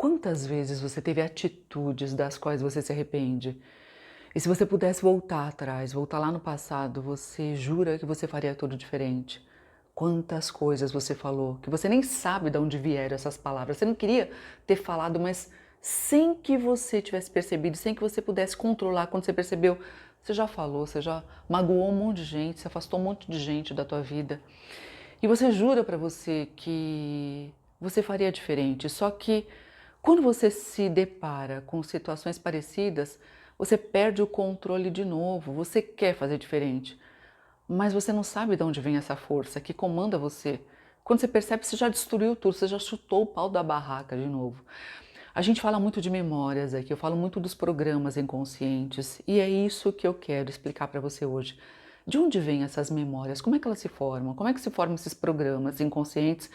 Quantas vezes você teve atitudes das quais você se arrepende? E se você pudesse voltar atrás, voltar lá no passado, você jura que você faria tudo diferente? Quantas coisas você falou que você nem sabe de onde vieram essas palavras. Você não queria ter falado, mas sem que você tivesse percebido, sem que você pudesse controlar, quando você percebeu, você já falou, você já magoou um monte de gente, você afastou um monte de gente da tua vida. E você jura para você que você faria diferente, só que quando você se depara com situações parecidas, você perde o controle de novo, você quer fazer diferente, mas você não sabe de onde vem essa força que comanda você. Quando você percebe, você já destruiu tudo, você já chutou o pau da barraca de novo. A gente fala muito de memórias aqui, eu falo muito dos programas inconscientes e é isso que eu quero explicar para você hoje. De onde vêm essas memórias? Como é que elas se formam? Como é que se formam esses programas inconscientes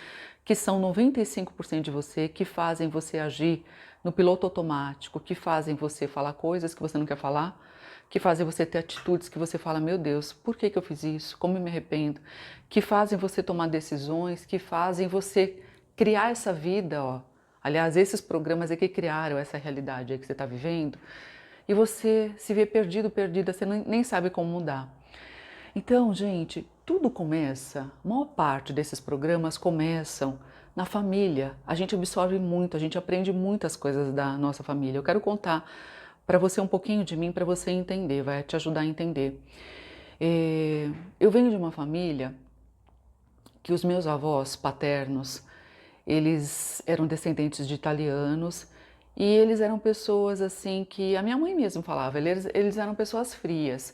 que são 95% de você, que fazem você agir no piloto automático, que fazem você falar coisas que você não quer falar, que fazem você ter atitudes que você fala, meu Deus, por que eu fiz isso? Como eu me arrependo? Que fazem você tomar decisões, que fazem você criar essa vida, ó. Aliás, esses programas é que criaram essa realidade aí que você está vivendo e você se vê perdido, perdida, você nem sabe como mudar. Então, gente, tudo começa, a maior parte desses programas começam na família. A gente absorve muito, a gente aprende muitas coisas da nossa família. Eu quero contar para você um pouquinho de mim, para você entender, vai te ajudar a entender. Eu venho de uma família que os meus avós paternos, eles eram descendentes de italianos e eles eram pessoas assim que a minha mãe mesmo falava, eles eram pessoas frias.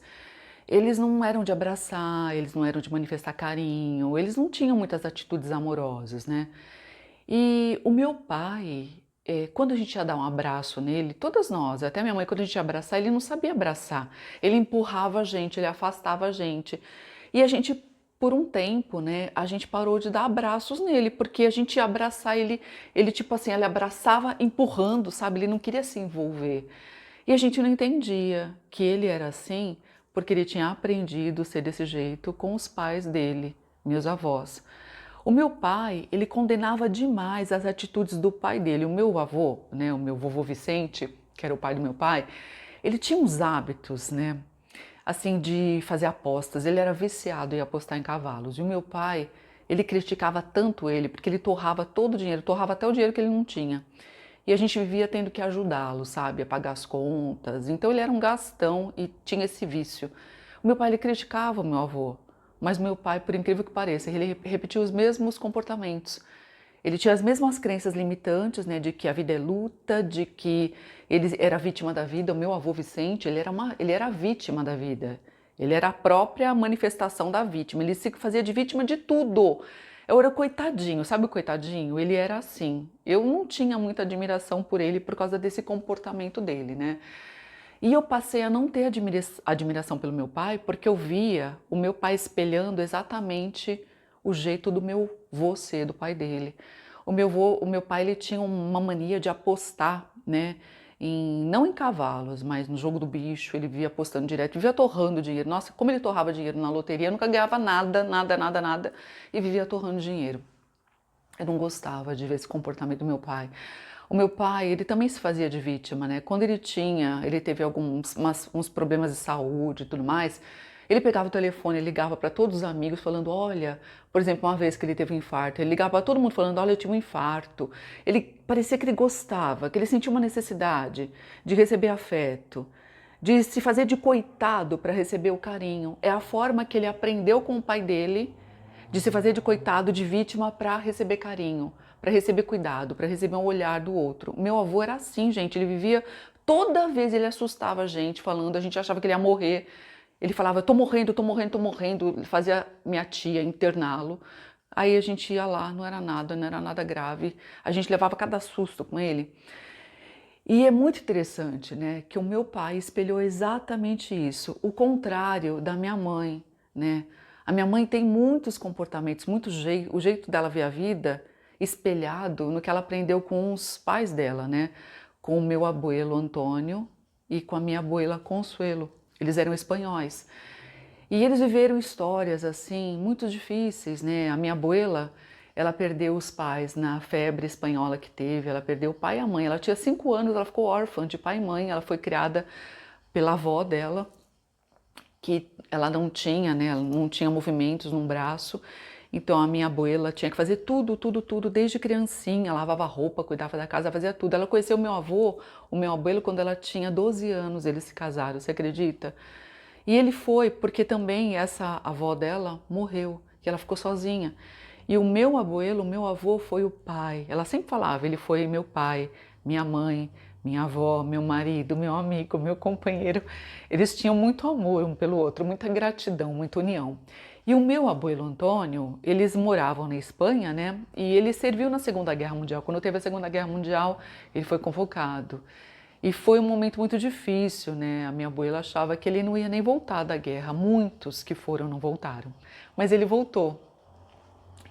Eles não eram de abraçar, eles não eram de manifestar carinho, eles não tinham muitas atitudes amorosas, né? E o meu pai, quando a gente ia dar um abraço nele, todas nós, até minha mãe, quando a gente ia abraçar, ele não sabia abraçar. Ele empurrava a gente, ele afastava a gente. E a gente, por um tempo, né, a gente parou de dar abraços nele, porque a gente ia abraçar ele tipo assim, ele abraçava empurrando, sabe? Ele não queria se envolver. E a gente não entendia que ele era assim porque ele tinha aprendido a ser desse jeito com os pais dele, meus avós. O meu pai, ele condenava demais as atitudes do pai dele. O meu avô, né, o meu vovô Vicente, que era o pai do meu pai, ele tinha uns hábitos, né, assim, de fazer apostas. Ele era viciado em apostar em cavalos. E o meu pai, ele criticava tanto ele, porque ele torrava todo o dinheiro, torrava até o dinheiro que ele não tinha. E a gente vivia tendo que ajudá-lo, sabe, a pagar as contas. Então ele era um gastão e tinha esse vício. O meu pai, ele criticava o meu avô, mas meu pai, por incrível que pareça, ele repetia os mesmos comportamentos. Ele tinha as mesmas crenças limitantes, né, de que a vida é luta, de que ele era vítima da vida. O meu avô Vicente, ele era vítima da vida. Ele era a própria manifestação da vítima. Ele se fazia de vítima de tudo. Eu era o coitadinho, sabe o coitadinho? Ele era assim. Eu não tinha muita admiração por ele por causa desse comportamento dele, né? E eu passei a não ter admiração pelo meu pai porque eu via o meu pai espelhando exatamente o jeito do meu vô ser, do pai dele. O meu pai, ele tinha uma mania de apostar, né? Não em cavalos, mas no jogo do bicho, ele vivia apostando direto, vivia torrando dinheiro. Nossa, como ele torrava dinheiro na loteria, eu nunca ganhava nada, nada, nada, nada, e vivia torrando dinheiro. Eu não gostava de ver esse comportamento do meu pai. O meu pai, ele também se fazia de vítima, né? Quando ele teve uns problemas de saúde e tudo mais, ele pegava o telefone, ligava para todos os amigos falando, olha, por exemplo, uma vez que ele teve um infarto, ele ligava para todo mundo falando, olha, eu tive um infarto. Ele parecia que ele gostava, que ele sentia uma necessidade de receber afeto, de se fazer de coitado para receber o carinho. É a forma que ele aprendeu com o pai dele de se fazer de coitado, de vítima para receber carinho, para receber cuidado, para receber um olhar do outro. Meu avô era assim, gente, ele vivia, toda vez ele assustava a gente falando, a gente achava que ele ia morrer. Ele falava, tô morrendo, tô morrendo, tô morrendo. Ele fazia minha tia interná-lo. Aí a gente ia lá, não era nada, não era nada grave. A gente levava cada susto com ele. E é muito interessante, né, que o meu pai espelhou exatamente isso, o contrário da minha mãe, né? A minha mãe tem muitos comportamentos, o jeito dela ver a vida espelhado no que ela aprendeu com os pais dela, né? Com o meu abuelo Antônio e com a minha abuela Consuelo. Eles eram espanhóis. E eles viveram histórias assim muito difíceis, né? A minha abuela, Ela perdeu os pais na febre espanhola que teve, ela perdeu o pai e a mãe. Ela tinha 5 anos, ela ficou órfã de pai e mãe, ela foi criada pela avó dela, que ela não tinha, né? Ela não tinha movimentos num braço. Então a minha abuela tinha que fazer tudo, tudo, tudo, desde criancinha, lavava roupa, cuidava da casa, fazia tudo. Ela conheceu o meu avô, o meu abuelo, quando ela tinha 12 anos, eles se casaram, você acredita? E ele foi porque também essa avó dela morreu, e ela ficou sozinha. E o meu abuelo, o meu avô foi o pai. Ela sempre falava, ele foi meu pai, minha mãe, minha avó, meu marido, meu amigo, meu companheiro. Eles tinham muito amor um pelo outro, muita gratidão, muita união. E o meu abuelo Antônio, eles moravam na Espanha, né? E ele serviu na Segunda Guerra Mundial. Quando teve a Segunda Guerra Mundial, ele foi convocado. E foi um momento muito difícil, né? A minha abuela achava que ele não ia nem voltar da guerra. Muitos que foram não voltaram. Mas ele voltou.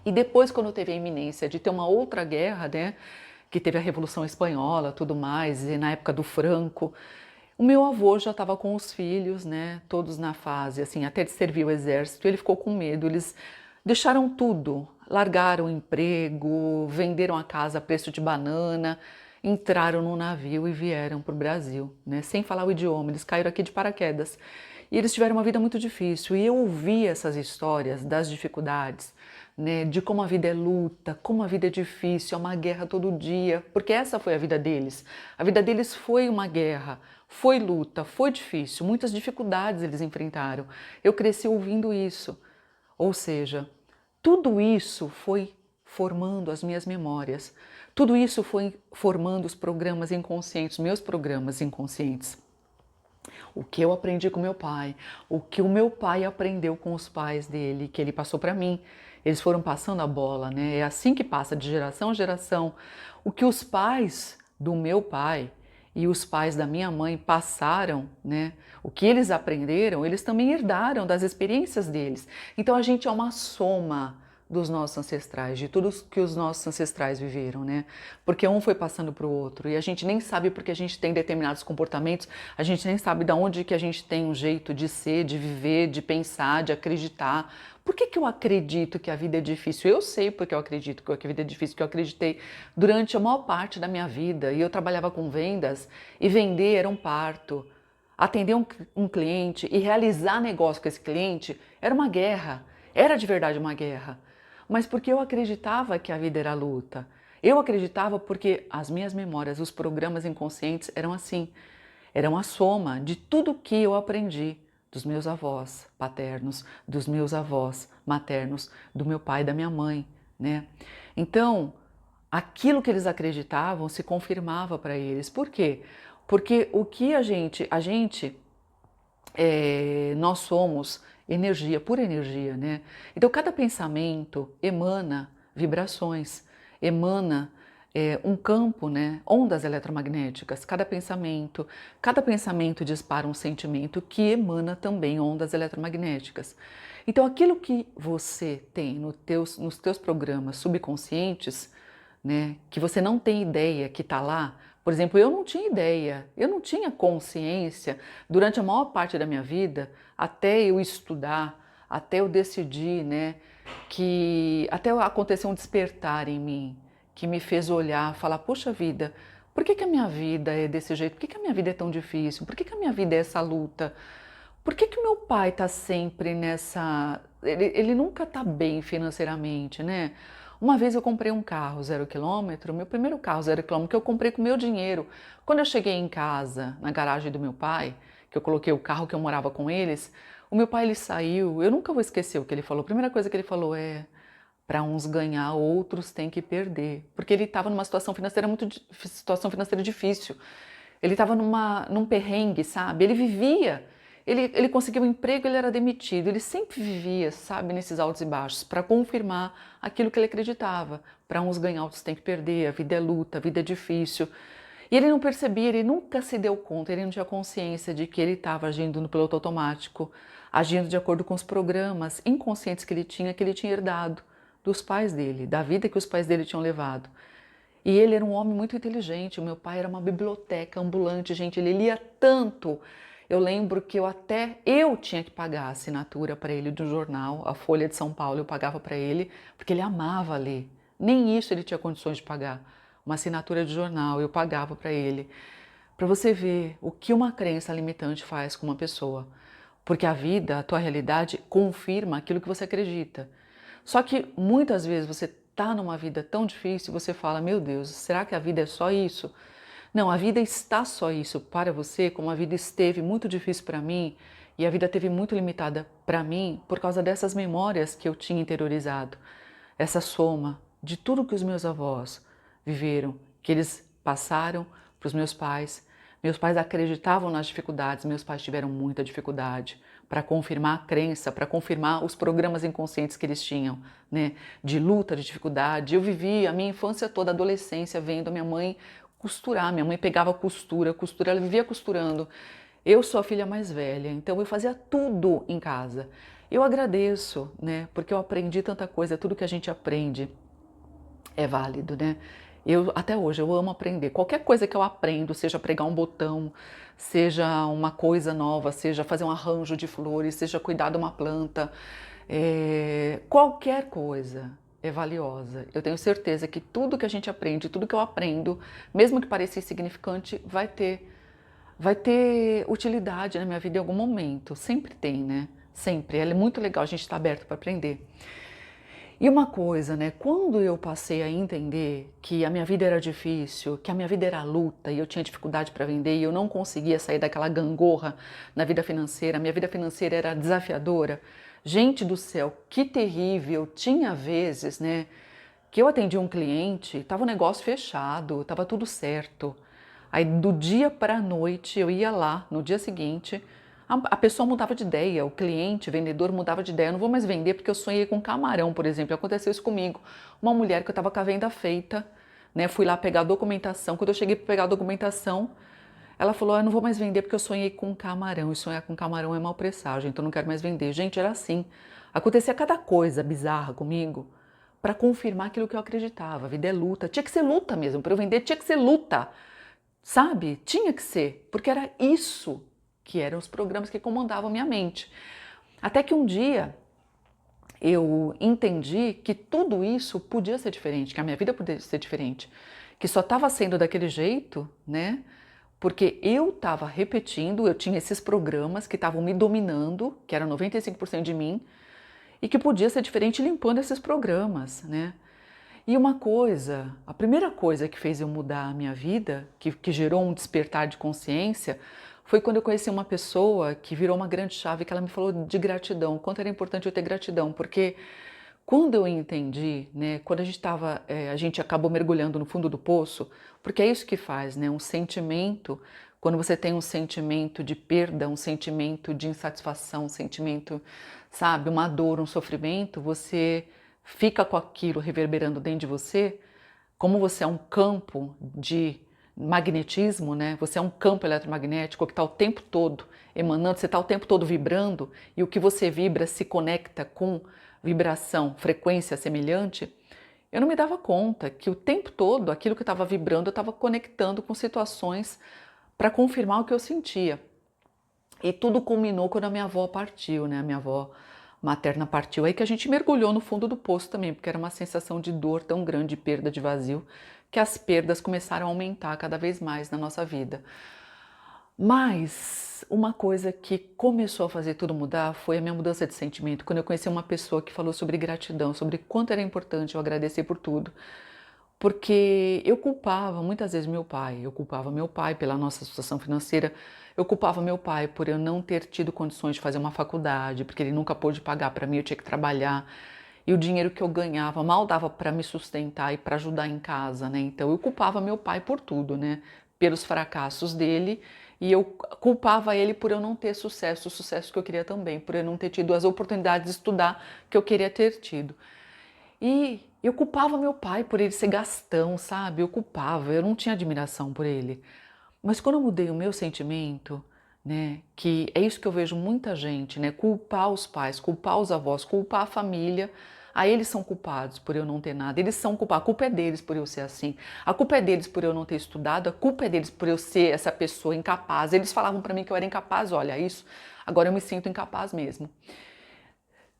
E depois, quando teve a iminência de ter uma outra guerra, né? Que teve a Revolução Espanhola, tudo mais, e na época do Franco, o meu avô já estava com os filhos, né? Todos na fase, assim, até de servir o exército. Ele ficou com medo. Eles deixaram tudo, largaram o emprego, venderam a casa a preço de banana, entraram no navio e vieram para o Brasil, né? Sem falar o idioma, eles caíram aqui de paraquedas. E eles tiveram uma vida muito difícil. E eu ouvi essas histórias das dificuldades, né? De como a vida é luta, como a vida é difícil, é uma guerra todo dia, porque essa foi a vida deles. A vida deles foi uma guerra, foi luta, foi difícil, muitas dificuldades eles enfrentaram. Eu cresci ouvindo isso. Ou seja, tudo isso foi formando as minhas memórias. Tudo isso foi formando os programas inconscientes, meus programas inconscientes. O que eu aprendi com meu pai, o que o meu pai aprendeu com os pais dele, que ele passou para mim. Eles foram passando a bola, né? É assim que passa de geração a geração. O que os pais do meu pai e os pais da minha mãe passaram, né? O que eles aprenderam, eles também herdaram das experiências deles. Então a gente é uma soma dos nossos ancestrais, de tudo que os nossos ancestrais viveram, né? Porque um foi passando para o outro e a gente nem sabe porque a gente tem determinados comportamentos, a gente nem sabe de onde que a gente tem um jeito de ser, de viver, de pensar, de acreditar. Por que eu acredito que a vida é difícil? Eu sei porque eu acredito que a vida é difícil, que eu acreditei durante a maior parte da minha vida. E eu trabalhava com vendas e vender era um parto. Atender um cliente e realizar negócio com esse cliente era uma guerra, era de verdade uma guerra. Mas porque eu acreditava que a vida era luta. Eu acreditava porque as minhas memórias, os programas inconscientes eram assim. Eram a soma de tudo que eu aprendi dos meus avós paternos, dos meus avós maternos, do meu pai e da minha mãe, né? Então, aquilo que eles acreditavam se confirmava para eles. Por quê? Porque o que nós somos energia, pura energia, né? Então cada pensamento emana vibrações, emana um campo, né? Ondas eletromagnéticas. Cada pensamento dispara um sentimento que emana também ondas eletromagnéticas. Então aquilo que você tem nos teus programas subconscientes, né? Que você não tem ideia que está lá. Por exemplo, eu não tinha ideia, eu não tinha consciência durante a maior parte da minha vida, até eu estudar, até eu decidir, né, que até acontecer um despertar em mim, que me fez olhar, falar, poxa vida, por que a minha vida é desse jeito? Por que a minha vida é tão difícil? Por que a minha vida é essa luta? Por que o meu pai está sempre nessa... Ele nunca está bem financeiramente, né? Uma vez eu comprei um carro 0 km, meu primeiro carro 0 km que eu comprei com meu dinheiro. Quando eu cheguei em casa, na garagem do meu pai, que eu coloquei o carro que eu morava com eles, o meu pai ele saiu, eu nunca vou esquecer o que ele falou. A primeira coisa que ele falou é: para uns ganhar, outros têm que perder. Porque ele estava numa situação financeira difícil. Ele estava num perrengue, sabe? Ele vivia. Ele conseguiu um emprego, ele era demitido, ele sempre vivia, sabe, nesses altos e baixos, para confirmar aquilo que ele acreditava. Para uns ganhar, outros têm que perder, a vida é luta, a vida é difícil. E ele não percebia, ele nunca se deu conta, ele não tinha consciência de que ele estava agindo no piloto automático, agindo de acordo com os programas inconscientes que ele tinha herdado dos pais dele, da vida que os pais dele tinham levado. E ele era um homem muito inteligente, o meu pai era uma biblioteca ambulante, gente, ele lia tanto. Eu lembro que eu tinha que pagar a assinatura para ele do jornal, a Folha de São Paulo, eu pagava para ele, porque ele amava ler. Nem isso ele tinha condições de pagar. Uma assinatura de jornal, eu pagava para ele. Para você ver o que uma crença limitante faz com uma pessoa. Porque a vida, a tua realidade, confirma aquilo que você acredita. Só que muitas vezes você está numa vida tão difícil e você fala, meu Deus, será que a vida é só isso? Não, a vida está só isso para você, como a vida esteve muito difícil para mim e a vida teve muito limitada para mim por causa dessas memórias que eu tinha interiorizado. Essa soma de tudo que os meus avós viveram, que eles passaram para os meus pais. Meus pais acreditavam nas dificuldades, meus pais tiveram muita dificuldade para confirmar a crença, para confirmar os programas inconscientes que eles tinham, né? De luta, de dificuldade. Eu vivi a minha infância toda, a adolescência, vendo a minha mãe costurar. Minha mãe pegava costura, ela vivia costurando. Eu sou a filha mais velha, então eu fazia tudo em casa. Eu agradeço, né? Porque eu aprendi tanta coisa, tudo que a gente aprende é válido, né? Até hoje, eu amo aprender. Qualquer coisa que eu aprendo, seja pregar um botão, seja uma coisa nova, seja fazer um arranjo de flores, seja cuidar de uma planta, qualquer coisa é valiosa. Eu tenho certeza que tudo que a gente aprende, tudo que eu aprendo, mesmo que pareça insignificante, vai ter utilidade na minha vida em algum momento. Sempre tem, né? Sempre. É muito legal a gente estar aberto para aprender. E uma coisa, né? Quando eu passei a entender que a minha vida era difícil, que a minha vida era luta e eu tinha dificuldade para vender e eu não conseguia sair daquela gangorra na vida financeira, a minha vida financeira era desafiadora. Gente do céu, que terrível! Tinha vezes, né, que eu atendi um cliente, estava o negócio fechado, estava tudo certo. Aí do dia para a noite eu ia lá, no dia seguinte, a pessoa mudava de ideia, o cliente, o vendedor mudava de ideia. Eu não vou mais vender porque eu sonhei com camarão, por exemplo. Aconteceu isso comigo. Uma mulher que eu estava com a venda feita, né? Fui lá pegar a documentação. Quando eu cheguei para pegar a documentação, ela falou: eu não vou mais vender porque eu sonhei com camarão. E sonhar com camarão é mau presságio, então eu não quero mais vender. Gente, era assim. Acontecia cada coisa bizarra comigo para confirmar aquilo que eu acreditava. A vida é luta. Tinha que ser luta mesmo. Para eu vender, tinha que ser luta. Sabe? Tinha que ser. Porque era isso que eram os programas que comandavam minha mente. Até que um dia eu entendi que tudo isso podia ser diferente, que a minha vida podia ser diferente, que só estava sendo daquele jeito, né? Porque eu estava repetindo, eu tinha esses programas que estavam me dominando, que eram 95% de mim, e que podia ser diferente limpando esses programas, né? E uma coisa, a primeira coisa que fez eu mudar a minha vida, que gerou um despertar de consciência, foi quando eu conheci uma pessoa que virou uma grande chave, que ela me falou de gratidão, quanto era importante eu ter gratidão, porque quando eu entendi, né, quando a gente acabou mergulhando no fundo do poço, porque é isso que faz, né, um sentimento, quando você tem um sentimento de perda, um sentimento de insatisfação, um sentimento, sabe, uma dor, um sofrimento, você fica com aquilo reverberando dentro de você, como você é um campo de magnetismo, né? Você é um campo eletromagnético que está o tempo todo emanando, você está o tempo todo vibrando e o que você vibra se conecta com vibração, frequência semelhante. Eu não me dava conta que o tempo todo aquilo que estava vibrando eu estava conectando com situações para confirmar o que eu sentia. E tudo culminou quando a minha avó partiu, né? A minha avó materna partiu. Aí que a gente mergulhou no fundo do poço também, porque era uma sensação de dor tão grande, de perda, de vazio, que as perdas começaram a aumentar cada vez mais na nossa vida. Mas uma coisa que começou a fazer tudo mudar foi a minha mudança de sentimento. Quando eu conheci uma pessoa que falou sobre gratidão, sobre quanto era importante eu agradecer por tudo. Porque eu culpava muitas vezes meu pai, eu culpava meu pai pela nossa situação financeira, eu culpava meu pai por eu não ter tido condições de fazer uma faculdade, porque ele nunca pôde pagar para mim, eu tinha que trabalhar. E o dinheiro que eu ganhava mal dava para me sustentar e para ajudar em casa, né? Então eu culpava meu pai por tudo, né? Pelos fracassos dele, e eu culpava ele por eu não ter sucesso, o sucesso que eu queria também, por eu não ter tido as oportunidades de estudar que eu queria ter tido. E eu culpava meu pai por ele ser gastão, sabe? Eu não tinha admiração por ele. Mas quando eu mudei o meu sentimento, né, que é isso que eu vejo muita gente, né, culpar os pais, culpar os avós, culpar a família, Aí eles são culpados por eu não ter nada, eles são culpados, a culpa é deles por eu ser assim, a culpa é deles por eu não ter estudado, a culpa é deles por eu ser essa pessoa incapaz. Eles falavam para mim que eu era incapaz, olha isso, agora eu me sinto incapaz mesmo.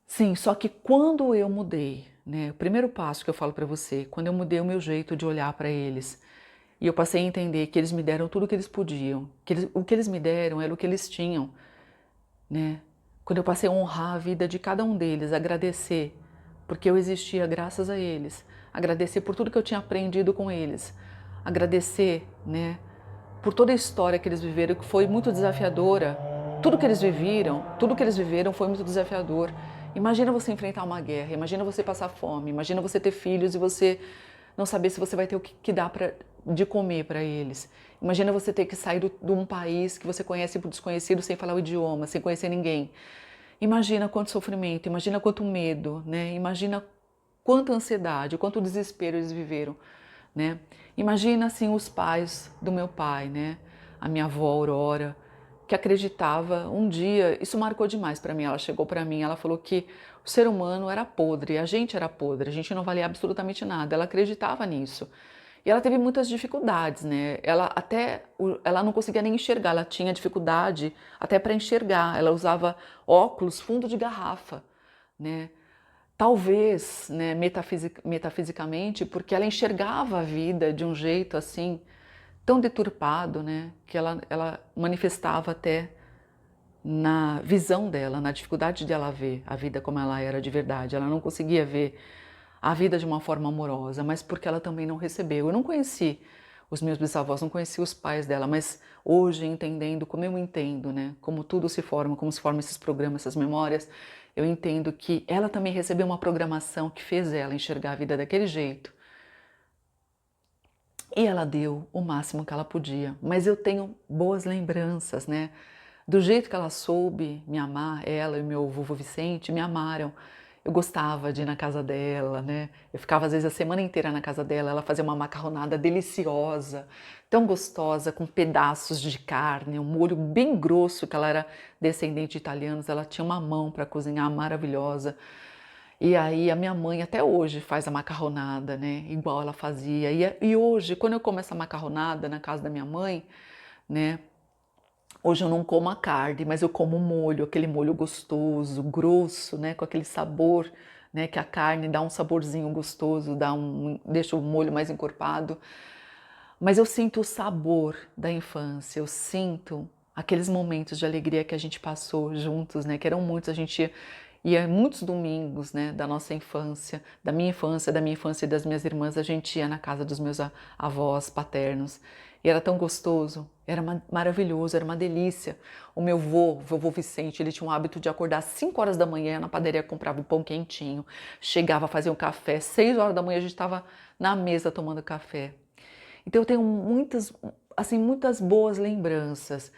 Sim, só que quando eu mudei, né, o primeiro passo que eu falo para você, quando eu mudei o meu jeito de olhar para eles, e eu passei a entender que eles me deram tudo o que eles podiam, o que eles me deram era o que eles tinham, né? Quando eu passei a honrar a vida de cada um deles, agradecer, porque eu existia graças a eles, agradecer por tudo que eu tinha aprendido com eles, agradecer, né, por toda a história que eles viveram, que foi muito desafiadora. Tudo que eles viveram, tudo que eles viveram foi muito desafiador. Imagina você enfrentar uma guerra, imagina você passar fome, imagina você ter filhos e você não saber se você vai ter o que dá de comer para eles. Imagina você ter que sair de um país que você conhece por desconhecido, sem falar o idioma, sem conhecer ninguém. Imagina quanto sofrimento, imagina quanto medo, né? Imagina quanta ansiedade, quanto desespero eles viveram, né? Imagina assim os pais do meu pai, né? A minha avó Aurora, que acreditava um dia, isso marcou demais para mim. Ela chegou para mim, ela falou que o ser humano era podre, a gente era podre, a gente não valia absolutamente nada. Ela acreditava nisso. E ela teve muitas dificuldades, né? Ela não conseguia nem enxergar, ela tinha dificuldade até para enxergar. Ela usava óculos fundo de garrafa, né? Talvez, né, metafisicamente, porque ela enxergava a vida de um jeito assim tão deturpado, né, que ela manifestava até na visão dela, na dificuldade de ela ver a vida como ela era de verdade. Ela não conseguia ver a vida de uma forma amorosa, mas porque ela também não recebeu. Eu não conheci os meus bisavós, não conheci os pais dela, mas hoje, entendendo como eu entendo, né, como tudo se forma, como se formam esses programas, essas memórias, eu entendo que ela também recebeu uma programação que fez ela enxergar a vida daquele jeito. E ela deu o máximo que ela podia, mas eu tenho boas lembranças, né? Do jeito que ela soube me amar, ela e meu vovô Vicente me amaram. Eu gostava de ir na casa dela, né? Eu ficava às vezes a semana inteira na casa dela, ela fazia uma macarronada deliciosa, tão gostosa, com pedaços de carne, um molho bem grosso, que ela era descendente de italianos, ela tinha uma mão para cozinhar maravilhosa. E aí a minha mãe até hoje faz a macarronada, né? Igual ela fazia. E hoje, quando eu como essa macarronada na casa da minha mãe, né? Hoje eu não como a carne, mas eu como o molho, aquele molho gostoso, grosso, né? Com aquele sabor, né? Que a carne dá um saborzinho gostoso, deixa o molho mais encorpado. Mas eu sinto o sabor da infância, eu sinto aqueles momentos de alegria que a gente passou juntos, né? Que eram muitos, a gente ia muitos domingos, né? Da nossa infância, da minha infância e das minhas irmãs, a gente ia na casa dos meus avós paternos. E era tão gostoso, era maravilhoso, era uma delícia. O meu vovô Vicente, ele tinha um hábito de acordar às 5 horas da manhã na padaria, comprava um pão quentinho, chegava a fazer um café, 6 horas da manhã a gente estava na mesa tomando café. Então eu tenho muitas, assim, muitas boas lembranças.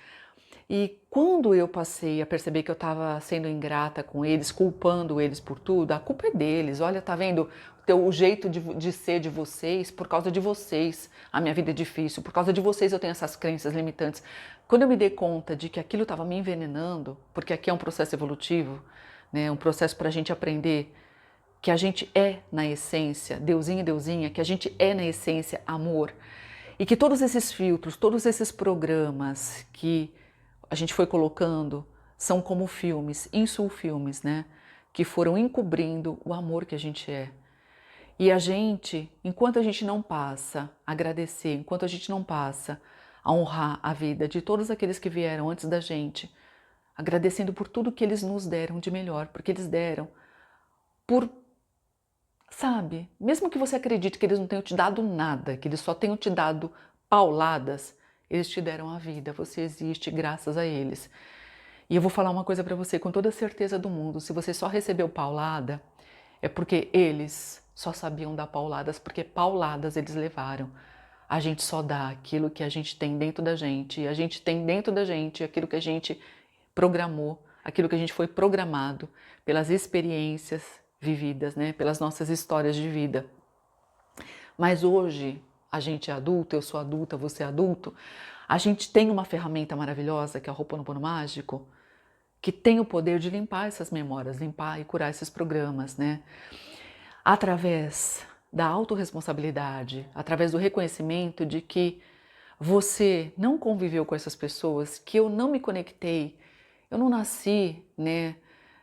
E quando eu passei a perceber que eu estava sendo ingrata com eles, culpando eles por tudo, a culpa é deles. Olha, tá vendo o jeito de ser de vocês, por causa de vocês a minha vida é difícil, por causa de vocês eu tenho essas crenças limitantes. Quando eu me dei conta de que aquilo estava me envenenando, porque aqui é um processo evolutivo, né, um processo para a gente aprender que a gente é na essência, Deusinho e Deusinha, que a gente é na essência amor. E que todos esses filtros, todos esses programas que a gente foi colocando são como filmes, insulfilmes, né? Que foram encobrindo o amor que a gente é. E a gente, enquanto a gente não passa a agradecer, enquanto a gente não passa a honrar a vida de todos aqueles que vieram antes da gente, agradecendo por tudo que eles nos deram de melhor, porque eles deram por, sabe, mesmo que você acredite que eles não tenham te dado nada, que eles só tenham te dado pauladas, eles te deram a vida, você existe graças a eles. E eu vou falar uma coisa para você com toda a certeza do mundo, se você só recebeu paulada, é porque eles só sabiam dar pauladas, porque pauladas eles levaram. A gente só dá aquilo que a gente tem dentro da gente, e a gente tem dentro da gente aquilo que a gente programou, aquilo que a gente foi programado pelas experiências vividas, né? Pelas nossas histórias de vida. Mas hoje, a gente é adulto, eu sou adulta, você é adulto, a gente tem uma ferramenta maravilhosa que é o Ho'oponopono Mágico, que tem o poder de limpar essas memórias, limpar e curar esses programas, né? através da autorresponsabilidade, através do reconhecimento de que você não conviveu com essas pessoas, que eu não me conectei, eu não nasci, né,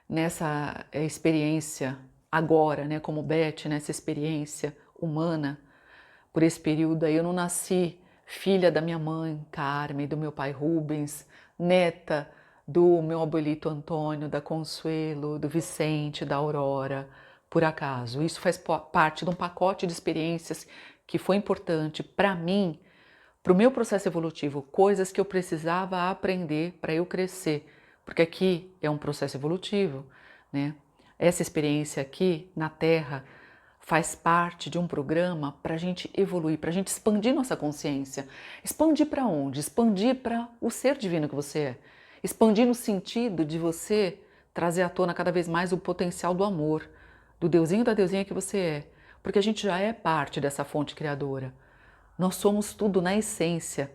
nessa experiência agora, né, como Beth, nessa experiência humana, por esse período aí, eu não nasci filha da minha mãe, Carmen, do meu pai Rubens, neta do meu abuelito Antônio, da Consuelo, do Vicente, da Aurora, por acaso. Isso faz parte de um pacote de experiências que foi importante para mim, para o meu processo evolutivo, coisas que eu precisava aprender para eu crescer, porque aqui é um processo evolutivo, né? Essa experiência aqui na Terra faz parte de um programa para a gente evoluir, para a gente expandir nossa consciência. Expandir para onde? Expandir para o ser divino que você é. Expandir no sentido de você trazer à tona cada vez mais o potencial do amor, do deusinho da deusinha que você é, porque a gente já é parte dessa fonte criadora. Nós somos tudo na essência,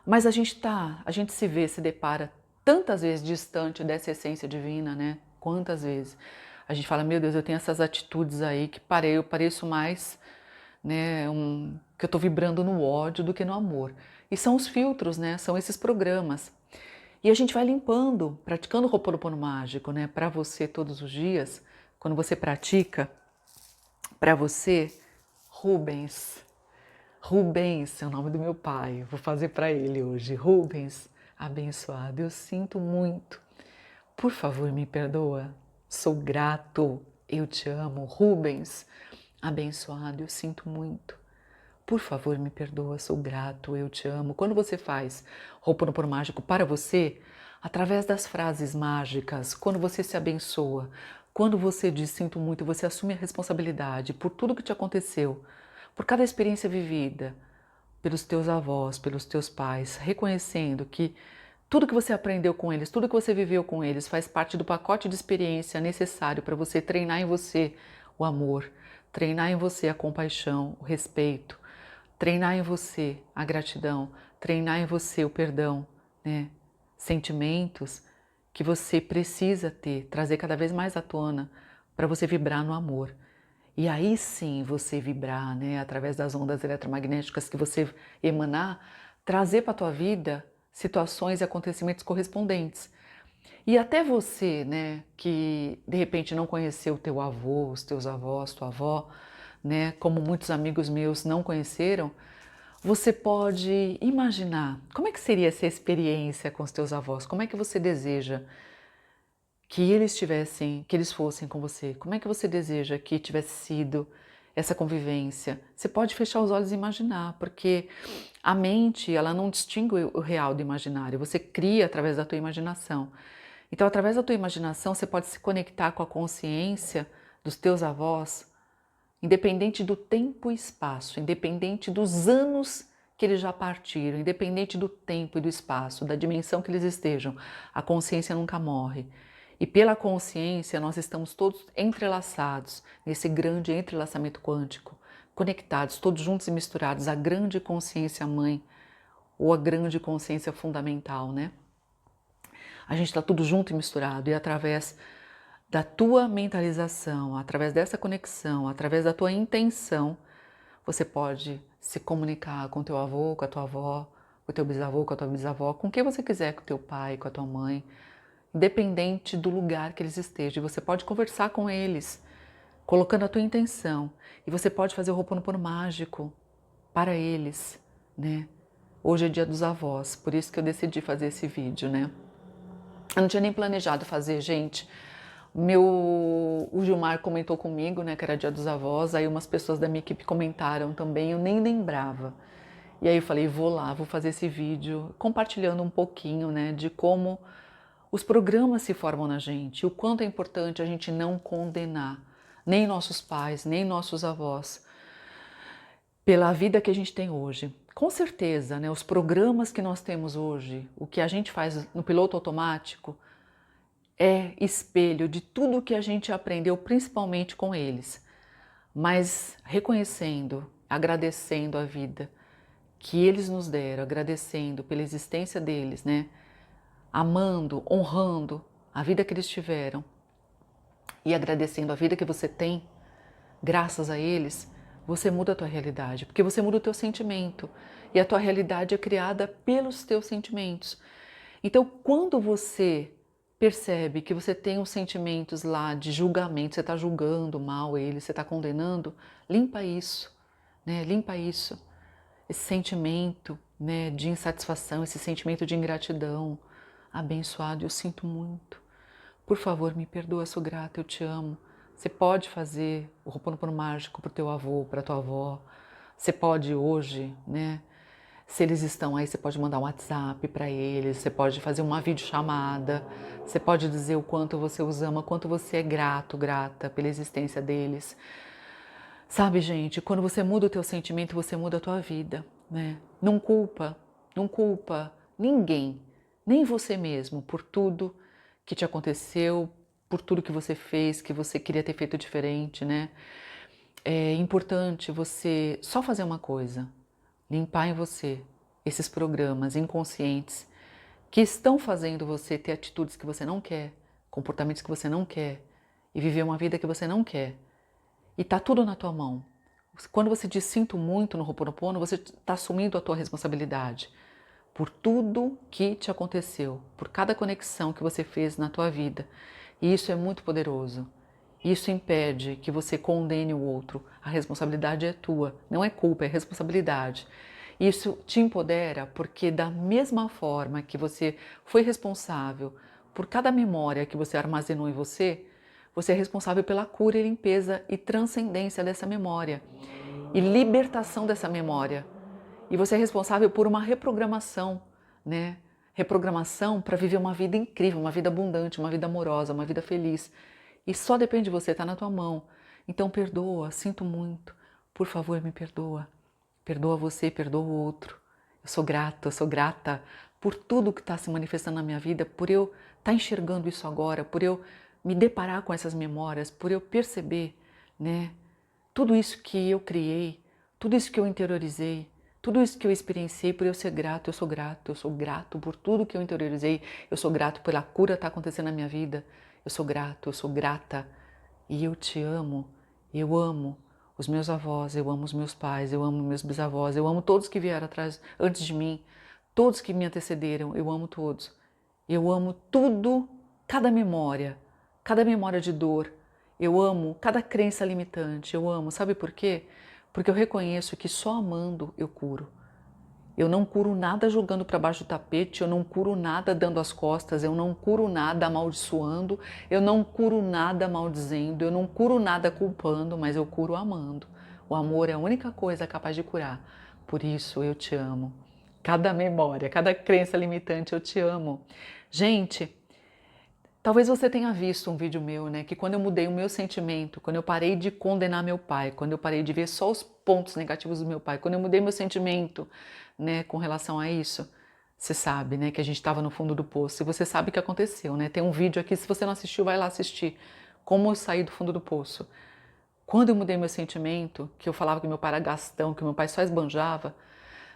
mas a gente se vê, se depara tantas vezes distante dessa essência divina, né? Quantas vezes a gente fala, meu Deus, eu tenho essas atitudes aí que eu pareço mais, né, que eu estou vibrando no ódio do que no amor. E são os filtros, né? São esses programas. E a gente vai limpando, praticando o Ho'oponopono mágico, né? Para você todos os dias, quando você pratica, para você, Rubens. Rubens é o nome do meu pai, vou fazer para ele hoje. Rubens, abençoado, eu sinto muito. Por favor, me perdoa. Sou grato, eu te amo. Rubens, abençoado, eu sinto muito. Por favor, me perdoa, sou grato, eu te amo. Quando você faz Ho'oponopono mágico para você, através das frases mágicas, quando você se abençoa, quando você diz sinto muito, você assume a responsabilidade por tudo que te aconteceu, por cada experiência vivida, pelos teus avós, pelos teus pais, reconhecendo que tudo que você aprendeu com eles, tudo que você viveu com eles faz parte do pacote de experiência necessário para você treinar em você o amor, treinar em você a compaixão, o respeito, treinar em você a gratidão, treinar em você o perdão, né? Sentimentos que você precisa ter, trazer cada vez mais à tona para você vibrar no amor. E aí sim você vibrar, né, através das ondas eletromagnéticas que você emanar, trazer para a tua vida situações e acontecimentos correspondentes. E até você, né, que de repente não conheceu o teu avô, os teus avós, tua avó, né, como muitos amigos meus não conheceram, você pode imaginar como é que seria essa experiência com os teus avós, como é que você deseja que eles fossem com você? Como é que você deseja que tivesse sido essa convivência? Você pode fechar os olhos e imaginar, porque a mente, ela não distingue o real do imaginário, você cria através da tua imaginação. Então, através da tua imaginação, você pode se conectar com a consciência dos teus avós, independente do tempo e espaço, independente dos anos que eles já partiram, independente do tempo e do espaço, da dimensão que eles estejam, a consciência nunca morre. E pela consciência nós estamos todos entrelaçados nesse grande entrelaçamento quântico, conectados, todos juntos e misturados, a grande consciência mãe ou a grande consciência fundamental, né? A gente está tudo junto e misturado e através da tua mentalização, através dessa conexão, através da tua intenção, você pode se comunicar com teu avô, com a tua avó, com o teu bisavô, com a tua bisavó, com quem você quiser, com o teu pai, com a tua mãe, independente do lugar que eles estejam. Você pode conversar com eles, colocando a tua intenção. E você pode fazer o Ho'oponopono mágico para eles, né? Hoje é dia dos avós, por isso que eu decidi fazer esse vídeo, né? Eu não tinha nem planejado fazer, gente. O Gilmar comentou comigo, né, que era dia dos avós, aí umas pessoas da minha equipe comentaram também, eu nem lembrava. E aí eu falei, vou lá, vou fazer esse vídeo compartilhando um pouquinho, né, de como os programas se formam na gente, o quanto é importante a gente não condenar nem nossos pais, nem nossos avós, pela vida que a gente tem hoje. Com certeza, né, os programas que nós temos hoje, o que a gente faz no piloto automático, é espelho de tudo que a gente aprendeu, principalmente com eles. Mas reconhecendo, agradecendo a vida que eles nos deram, agradecendo pela existência deles, né? Amando, honrando a vida que eles tiveram e agradecendo a vida que você tem, graças a eles, você muda a tua realidade, porque você muda o teu sentimento. E a tua realidade é criada pelos teus sentimentos. Então, quando você percebe que você tem os sentimentos lá de julgamento, você está julgando mal ele, você está condenando, limpa isso, né? Limpa isso. Esse sentimento, né, de insatisfação, esse sentimento de ingratidão. Abençoado, eu sinto muito. Por favor, me perdoa, sou grata, eu te amo. Você pode fazer o Ho'oponopono mágico para o teu avô, para a tua avó. Você pode hoje, né? Se eles estão aí, você pode mandar um WhatsApp para eles, você pode fazer uma videochamada, você pode dizer o quanto você os ama, quanto você é grato, grata pela existência deles. Sabe, gente, quando você muda o teu sentimento, você muda a tua vida, né? Não culpa ninguém, nem você mesmo, por tudo que te aconteceu, por tudo que você fez, que você queria ter feito diferente, né? É importante você só fazer uma coisa, limpar em você esses programas inconscientes que estão fazendo você ter atitudes que você não quer, comportamentos que você não quer e viver uma vida que você não quer. E tá tudo na tua mão. Quando você diz sinto muito no Ho'oponopono, você está assumindo a tua responsabilidade por tudo que te aconteceu, por cada conexão que você fez na tua vida. E isso é muito poderoso. Isso impede que você condene o outro. A responsabilidade é tua, não é culpa, é responsabilidade. Isso te empodera porque da mesma forma que você foi responsável por cada memória que você armazenou em você, você é responsável pela cura e limpeza e transcendência dessa memória e libertação dessa memória. E você é responsável por uma reprogramação, né? Reprogramação para viver uma vida incrível, uma vida abundante, uma vida amorosa, uma vida feliz. E só depende de você, está na tua mão. Então perdoa, sinto muito. Por favor, me perdoa. Perdoa você, perdoa o outro. Eu sou grata por tudo que está se manifestando na minha vida, por eu estar enxergando isso agora, por eu me deparar com essas memórias, por eu perceber, né? Tudo isso que eu criei, tudo isso que eu interiorizei, tudo isso que eu experienciei, por eu ser grato, eu sou grato por tudo que eu interiorizei, eu sou grato pela cura que está acontecendo na minha vida, eu sou grato, eu sou grata e eu te amo, eu amo os meus avós, eu amo os meus pais, eu amo meus bisavós, eu amo todos que vieram atrás, antes de mim, todos que me antecederam, eu amo todos. Eu amo tudo, cada memória de dor. Eu amo cada crença limitante, eu amo. Sabe por quê? Porque eu reconheço que só amando eu curo. Eu não curo nada jogando para baixo do tapete, eu não curo nada dando as costas, eu não curo nada amaldiçoando, eu não curo nada maldizendo, eu não curo nada culpando, mas eu curo amando. O amor é a única coisa capaz de curar. Por isso eu te amo. Cada memória, cada crença limitante, eu te amo. Gente, talvez você tenha visto um vídeo meu, né? Que quando eu mudei o meu sentimento, quando eu parei de condenar meu pai, quando eu parei de ver só os pontos negativos do meu pai, quando eu mudei meu sentimento, né, com relação a isso, você sabe, né, que a gente estava no fundo do poço. E você sabe o que aconteceu, né? Tem um vídeo aqui, se você não assistiu, vai lá assistir. Como eu saí do fundo do poço. Quando eu mudei meu sentimento, que eu falava que meu pai era gastão, que meu pai só esbanjava,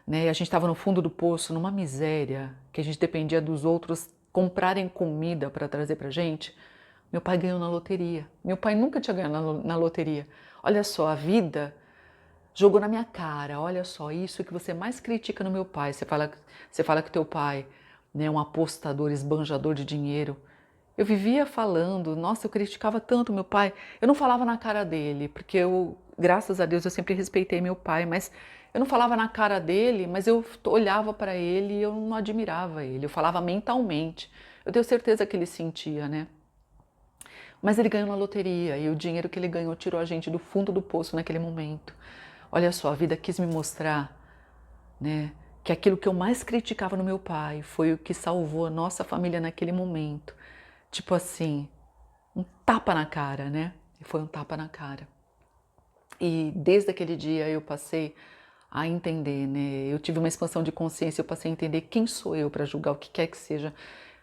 né? E a gente estava no fundo do poço, numa miséria, que a gente dependia dos outros comprarem comida para trazer para gente. Meu pai ganhou na loteria. Meu pai nunca tinha ganhado na loteria. Olha só, a vida jogou na minha cara. Olha só, isso que você mais critica no meu pai. Você fala que teu pai, né, é um apostador, esbanjador de dinheiro. Eu vivia falando, nossa, eu criticava tanto meu pai. Eu não falava na cara dele, porque eu, graças a Deus, eu sempre respeitei meu pai, mas eu não falava na cara dele, mas eu olhava para ele e eu não admirava ele. Eu falava mentalmente. Eu tenho certeza que ele sentia, né? Mas ele ganhou na loteria e o dinheiro que ele ganhou tirou a gente do fundo do poço naquele momento. Olha só, a vida quis me mostrar, né, que aquilo que eu mais criticava no meu pai foi o que salvou a nossa família naquele momento. Tipo assim, um tapa na cara, né? Foi um tapa na cara. E desde aquele dia eu passei a entender, né? Eu tive uma expansão de consciência, eu passei a entender quem sou eu para julgar o que quer que seja.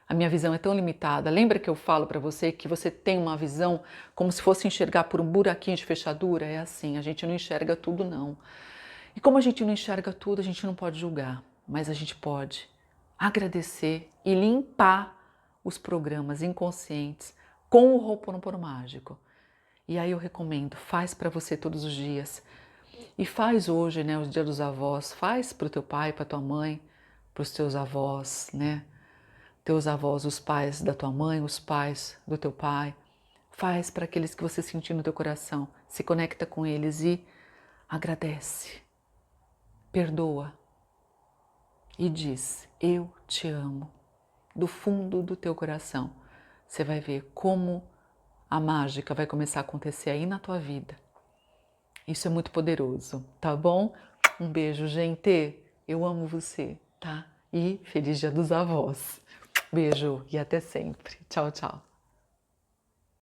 A minha visão é tão limitada. Lembra que eu falo para você que você tem uma visão como se fosse enxergar por um buraquinho de fechadura? É assim, a gente não enxerga tudo não. E como a gente não enxerga tudo, a gente não pode julgar, mas a gente pode agradecer e limpar os programas inconscientes com o Ho'oponopono mágico. E aí eu recomendo, faz para você todos os dias. E faz hoje, né, os dias dos avós, faz para o teu pai, para tua mãe, para os teus avós, né? Teus avós, os pais da tua mãe, os pais do teu pai. Faz para aqueles que você sentir no teu coração. Se conecta com eles e agradece. Perdoa. E diz, eu te amo. Do fundo do teu coração. Você vai ver como a mágica vai começar a acontecer aí na tua vida. Isso é muito poderoso, tá bom? Um beijo, gente. Eu amo você, tá? E feliz Dia dos Avós. Beijo e até sempre. Tchau, tchau.